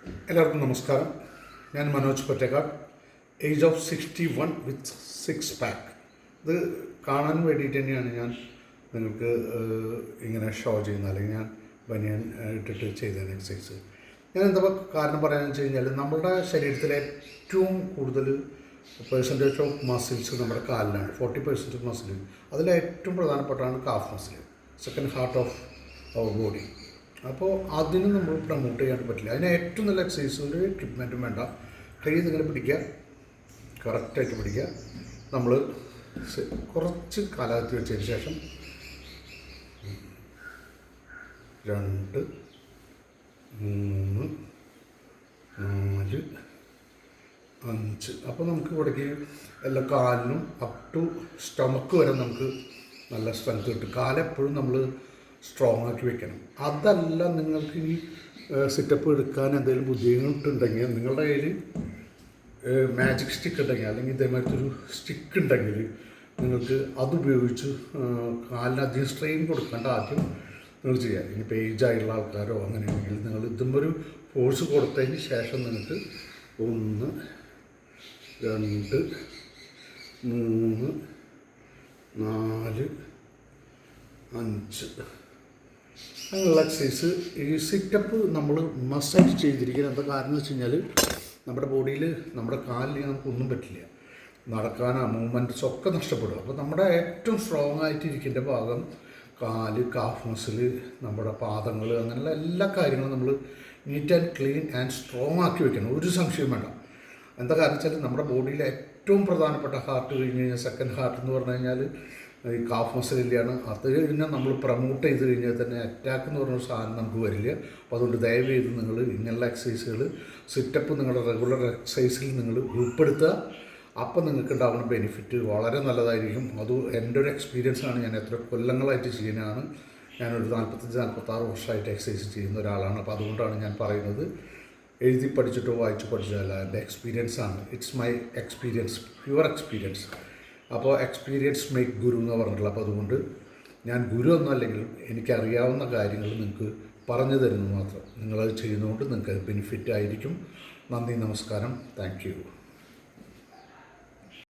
എല്ലാവർക്കും നമസ്കാരം. ഞാൻ Manoj Pottakkad. Age of 61 with 6 pack. ഇത് കാണാൻ വേണ്ടിയിട്ട് തന്നെയാണ് ഞാൻ നിങ്ങൾക്ക് ഇങ്ങനെ ഷോ ചെയ്യുന്നത്, അല്ലെങ്കിൽ ഞാൻ ബനിയൻ ഇട്ടിട്ട് ചെയ്തതിന് എക്സസൈസ്. ഞാൻ എന്താ കാരണം പറയാമെന്ന് വെച്ച് കഴിഞ്ഞാൽ, നമ്മുടെ ശരീരത്തിലെ ഏറ്റവും കൂടുതൽ പെർസെൻറ്റേജ് ഓഫ് മസിൽസ് നമ്മുടെ കാലിലാണ്. 40% മസിൽ. അതിൽ ഏറ്റവും പ്രധാനപ്പെട്ടാണ് calf muscle, second heart of our body. അപ്പോൾ അതിന് നമ്മൾ പ്രൊമോട്ട് ചെയ്യാൻ പറ്റില്ല. അതിന് ഏറ്റവും നല്ല എക്സസൈസ്, ഒരു എക്വിപ്മെൻറ്റും വേണ്ട. കൈ നിങ്ങനെ പിടിക്കുക, കറക്റ്റായിട്ട് പിടിക്കുക. നമ്മൾ കുറച്ച് കാലാവധി വെച്ചതിന് ശേഷം 2, 3, 4, 5. അപ്പോൾ നമുക്ക് ഇവിടേക്ക് എല്ലാ കാലിനും അപ് ടു സ്റ്റൊമക്ക് വരെ നമുക്ക് നല്ല സ്ട്രെങ്ത് കിട്ടും. കാലെപ്പോഴും നമ്മൾ സ്ട്രോങ് ആക്കി വെക്കണം. അതല്ല, നിങ്ങൾക്ക് ഈ സിറ്റപ്പ് എടുക്കാൻ എന്തെങ്കിലും ബുദ്ധിമുട്ടുണ്ടെങ്കിൽ നിങ്ങളുടെ കയ്യിൽ മാജിക് സ്റ്റിക്ക് ഉണ്ടെങ്കിൽ, അല്ലെങ്കിൽ ഇതേമാതിരത്തെ ഒരു സ്റ്റിക്ക് ഉണ്ടെങ്കിൽ നിങ്ങൾക്ക് അതുപയോഗിച്ച് കാലിനധികം സ്ട്രെയിൻ കൊടുക്കേണ്ട ആദ്യം നിങ്ങൾ ചെയ്യാം. ഇനിയിപ്പോൾ ഏജായുള്ള ആൾക്കാരോ അങ്ങനെയാണെങ്കിൽ നിങ്ങൾ ഇതുമൊരു ഫോഴ്സ് കൊടുത്തതിന് ശേഷം നിങ്ങൾക്ക് 1, 2, 3, 4, 5 അങ്ങനെയുള്ള എക്സസൈസ്. ഈ സിറ്റപ്പ് നമ്മൾ മസാജ് ചെയ്തിരിക്കുന്നത് എന്താ കാരണം എന്ന് വെച്ച് കഴിഞ്ഞാൽ, നമ്മുടെ ബോഡിയിൽ നമ്മുടെ കാലിൽ നമുക്കൊന്നും പറ്റില്ല. നടക്കാനോ മൂവ്മെൻറ്റ്സ് ഒക്കെ നഷ്ടപ്പെടും. അപ്പോൾ നമ്മുടെ ഏറ്റവും സ്ട്രോങ് ആയിട്ടിരിക്കേണ്ട ഭാഗം കാല്, കാഫ് മസിൽ, നമ്മുടെ പാദങ്ങൾ, അങ്ങനെയുള്ള എല്ലാ കാര്യങ്ങളും നമ്മൾ neat and clean and strong ആക്കി വെക്കണം. ഒരു സംശയം വേണ്ട. എന്താ കാരണം വെച്ചാൽ, നമ്മുടെ ബോഡിയിലെ ഏറ്റവും പ്രധാനപ്പെട്ട ഹാർട്ട് കഴിഞ്ഞ് കഴിഞ്ഞാൽ സെക്കൻഡ് ഹാർട്ട് എന്ന് പറഞ്ഞു കഴിഞ്ഞാൽ ഈ കാഫ് മസിലിൻ്റെയാണ്. അത് കഴിഞ്ഞാൽ നമ്മൾ പ്രൊമോട്ട് ചെയ്ത് കഴിഞ്ഞാൽ തന്നെ അറ്റാക്ക് എന്ന് പറഞ്ഞൊരു സാധനം നമുക്ക് വരില്ല. അപ്പോൾ അതുകൊണ്ട് ദയവ് ചെയ്ത് നിങ്ങൾ ഇങ്ങനെയുള്ള എക്സസൈസുകൾ, സിറ്റപ്പ് നിങ്ങളുടെ റെഗുലർ എക്സസൈസിൽ നിങ്ങൾ ഉൾപ്പെടുത്തുക. അപ്പം നിങ്ങൾക്ക് ഉണ്ടാകുന്ന ബെനിഫിറ്റ് വളരെ നല്ലതായിരിക്കും. അത് എൻ്റെ ഒരു എക്സ്പീരിയൻസാണ്. ഞാൻ എത്ര കൊല്ലങ്ങളായിട്ട് ചെയ്യുന്നതാണ്. ഞാനൊരു 45-46 വർഷമായിട്ട് എക്സസൈസ് ചെയ്യുന്ന ഒരാളാണ്. അപ്പോൾ അതുകൊണ്ടാണ് ഞാൻ പറയുന്നത്. എഴുതി പഠിച്ചിട്ടോ വായിച്ച് പഠിച്ചതല്ല, എൻ്റെ എക്സ്പീരിയൻസാണ്. It's my experience, pure experience. അപ്പോൾ എക്സ്പീരിയൻസ് മേക്ക് ഗുരു എന്ന് പറഞ്ഞിട്ടുള്ളത്. അപ്പോൾ അതുകൊണ്ട് ഞാൻ ഗുരു ഒന്നും അല്ലെങ്കിലും എനിക്കറിയാവുന്ന കാര്യങ്ങൾ നിങ്ങൾക്ക് പറഞ്ഞു തരുന്നത് മാത്രം. നിങ്ങളത് ചെയ്യുന്നതുകൊണ്ട് നിങ്ങൾക്ക് ബെനിഫിറ്റ് ആയിരിക്കും. നന്ദി, നമസ്കാരം, താങ്ക് യു.